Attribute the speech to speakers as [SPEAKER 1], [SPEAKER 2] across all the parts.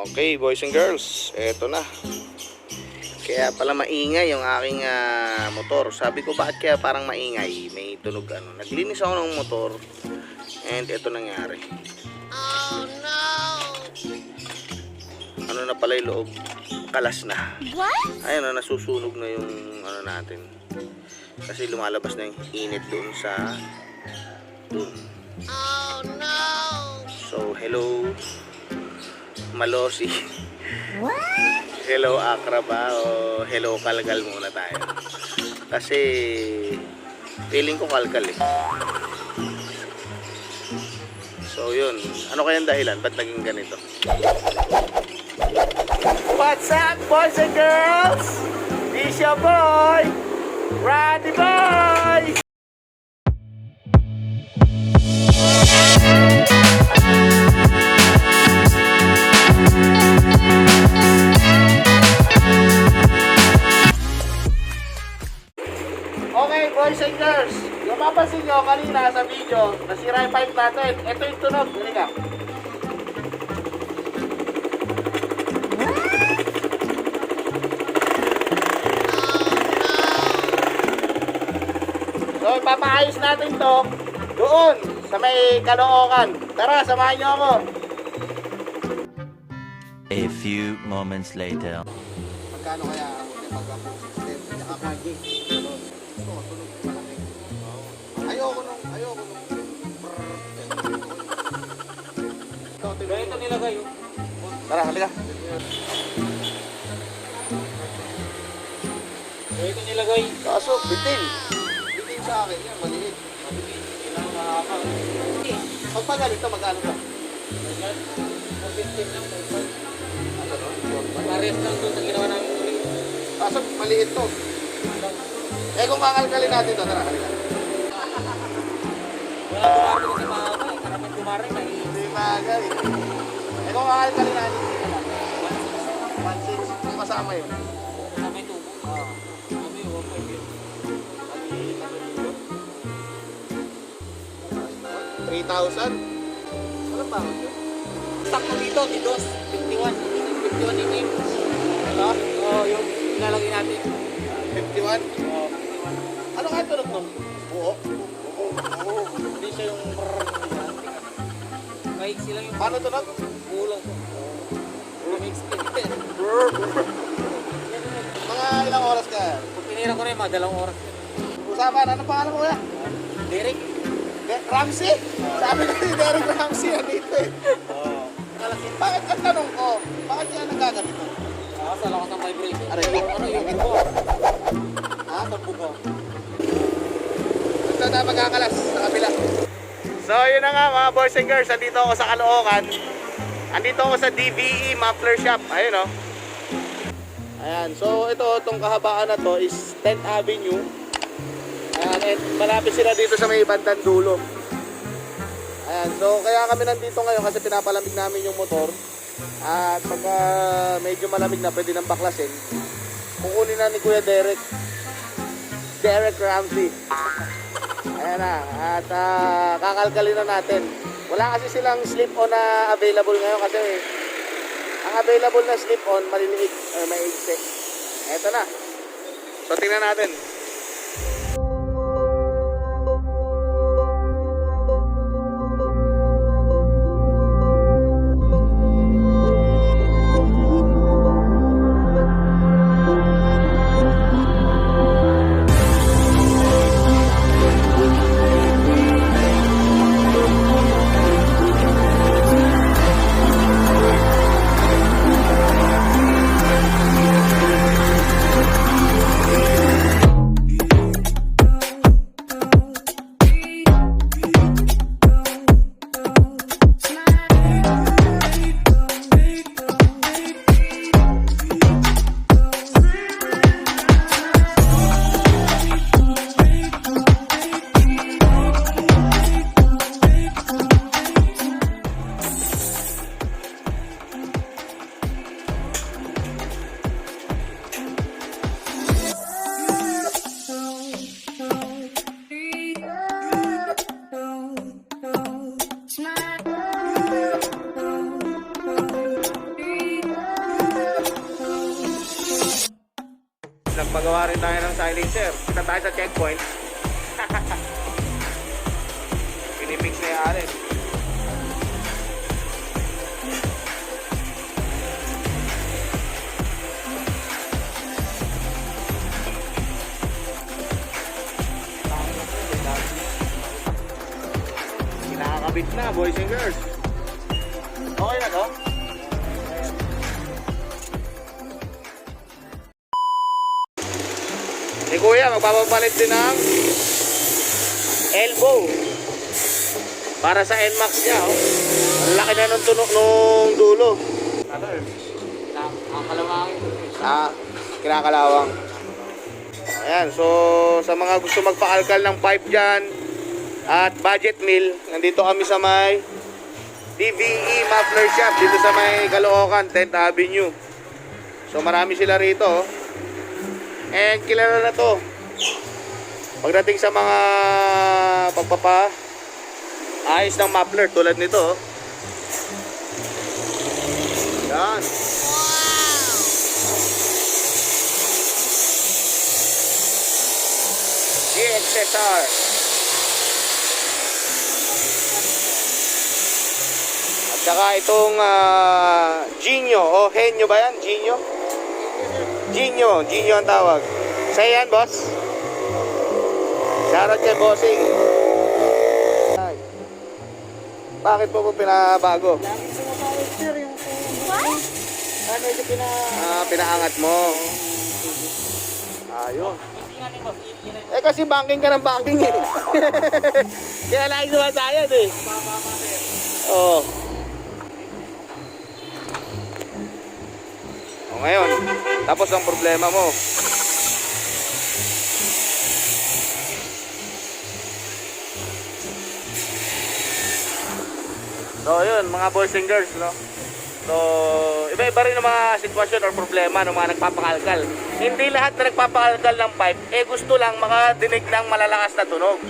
[SPEAKER 1] Okay, boys and girls, eto na. Kaya pala maingay yung aking motor. Sabi ko, bakit kaya parang maingay? May tunog ano. Naglinis ako ng motor and eto nangyari. Oh no! Ano na pala yung loob? Kalas na. What? Ayun na, nasusunog na yung ano natin. Kasi lumalabas na yung init doon sa doon. Oh no! So, hello Malosi. What? Hello Akraba o hello Kalgal muna tayo. Kasi feeling ko kalkal eh. So yun, ano kayang dahilan? Ba't naging ganito? What's up boys and girls? This your boy, Randy Boy! Okay, boys and girls, yung mapapansin nyo kanina sa video, nasira yung pipe natin. Ito yung tunog, dali ka. So, ipapaayos natin to doon sa may Caloocan. Tara, samahan nyo ako.
[SPEAKER 2] A few moments later.
[SPEAKER 1] Magkano kaya pag-upload? Ayoko nung
[SPEAKER 3] Ganito nilagay yun.
[SPEAKER 1] Tara, halika.
[SPEAKER 3] Ganito nilagay.
[SPEAKER 1] Kaso, bitin sa akin yan, maliit.
[SPEAKER 3] Ilang mahaba.
[SPEAKER 1] Pag ganito, magkano to?
[SPEAKER 3] 15 lang.
[SPEAKER 1] Ano no?
[SPEAKER 3] Pares lang doon sa ginawa namin ulit.
[SPEAKER 1] Kaso, maliit to. Eh kung kakalkalin natin to, tara, halika.
[SPEAKER 3] Wala kumari kasi mahaba eh. Karamihan kumari na eh.
[SPEAKER 1] Hindi bagay. Eh kung kakalkalin natin, dito lang. 1.6, yung kasama yun.
[SPEAKER 3] Sa may tubo. Sabi,
[SPEAKER 1] 3,000? Walang bakit yun?
[SPEAKER 3] Stock ko dito, Tidos. 51. 51 dito yung. Ito? Oo, yung nilalagay natin.
[SPEAKER 1] 51?
[SPEAKER 3] Oo, 51.
[SPEAKER 1] Ano kaya tunog nun? Oo.
[SPEAKER 3] Hindi siya yung maiksi lang yung
[SPEAKER 1] Paano tunog?
[SPEAKER 3] ulang ko. Maiksi lang.
[SPEAKER 1] Mga ilang oras ka?
[SPEAKER 3] Kung pinira ko rin, mga 2 oras.
[SPEAKER 1] Usapan, anong pangalan mo kaya?
[SPEAKER 3] Derek?
[SPEAKER 1] Ramsey? Sabi ko si Derek Ramsey, andito eh.
[SPEAKER 3] Oo.
[SPEAKER 1] Bakit ang tanong ko? Bakit kaya nagaganito?
[SPEAKER 3] Sa lakas ng vibration.
[SPEAKER 1] Aray,
[SPEAKER 3] Ano yung buko?
[SPEAKER 1] Ha?
[SPEAKER 3] Sa buko.
[SPEAKER 1] Gusto na magkakalas sa kabila. So yun na nga mga boys and girls, andito ako sa Caloocan. Andito ako sa DVE Muffler Shop. Ayun o. Ayan, so ito, itong kahabaan na to is 10th Avenue. Ayan, and malapit sila dito sa may bandang dulo. Ayan, so kaya kami nandito ngayon kasi pinapalamig namin yung motor. At pagka medyo malamig na, pwede nang baklasin. Kukunin na ni Kuya Derek Ramsey. Ayan na, at kakalkalin na natin. Wala kasi silang slip-on na available ngayon kasi ang available na slip-on maliliit, maigsi. Eto na. So tingnan natin. magpagawa rin tayo ng silencer. Kita tayo sa checkpoint. Pinimix na yung Alex. Kinakabit na, boys and girls. Okay na to? Si Kuya, magpapapalit din ng elbow para sa NMAX niya. Oh. Ang laki na nung tunok nung dulo.
[SPEAKER 3] Nakakalawangin.
[SPEAKER 1] Kinakalawang. Ayan, so sa mga gusto magpakalkal ng pipe dyan at budget meal, nandito kami sa may DVE Muffler Shop dito sa may Caloocan, 10th Avenue. So marami sila rito. Oh. And kilala na to pagdating sa mga ayos ng muffler tulad nito. Oh. Yan. GXSR. At saka itong Genio o Henyo ba yan? Genio? Genio ang tawag. Sa'yo yan, boss? Shoutout kay bossing. Ay. Bakit po pinabago?
[SPEAKER 3] Lagi sumapalit sir yung medyo
[SPEAKER 1] Pinaangat mo. Ayun. Eh kasi banking ka ng banking eh. Kaya lagi sumasayad eh. Oo. O ngayon, tapos ang problema mo. So yun, mga boys and girls, no? So, iba-iba rin ang mga sitwasyon or problema ng mga nagpapakalkal. Hindi lahat na nagpapakalkal ng pipe, gusto lang makadinig ng malalakas na tunog.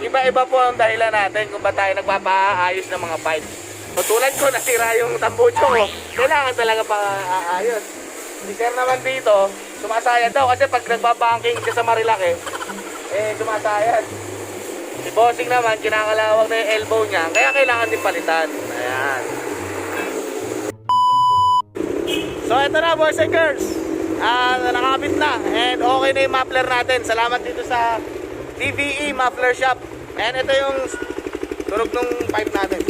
[SPEAKER 1] Iba-iba po ang dahilan natin kung ba tayo nagpapaayos ng mga pipe. So, tulad ko, nasira yung tambucho ko. Kailangan talaga pa-aayos. Si sir naman dito, sumasayad daw kasi pag nagpabanking siya sa Marilaki, sumasayad. Si bossing naman, kinakalawag na yung elbow niya, kaya kailangan din palitan. Ayan. So ito na boys and girls, nakakabit na and okay na yung muffler natin. Salamat dito sa DVE Muffler Shop. And ito yung tunog ng pipe natin.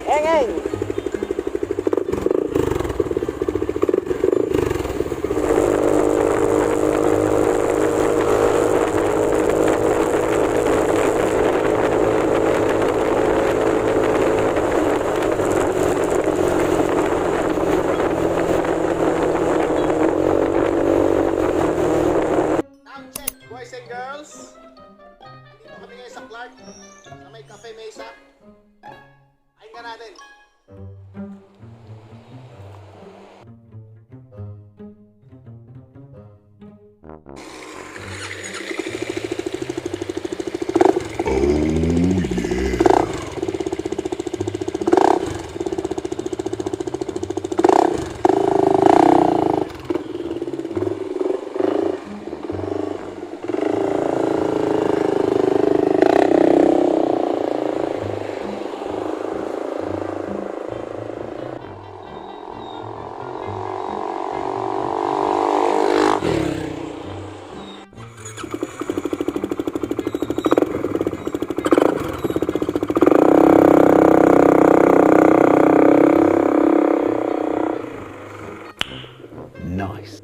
[SPEAKER 1] Engeng! Boys and girls, dito kami ngayon sa Clark, sa may Cafe Mesa. Ayun ka natin.
[SPEAKER 2] Nice.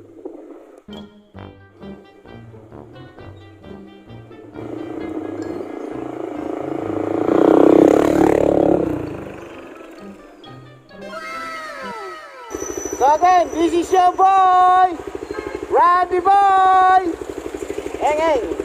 [SPEAKER 1] So again, this is your boy, Randy Boy! Engeng!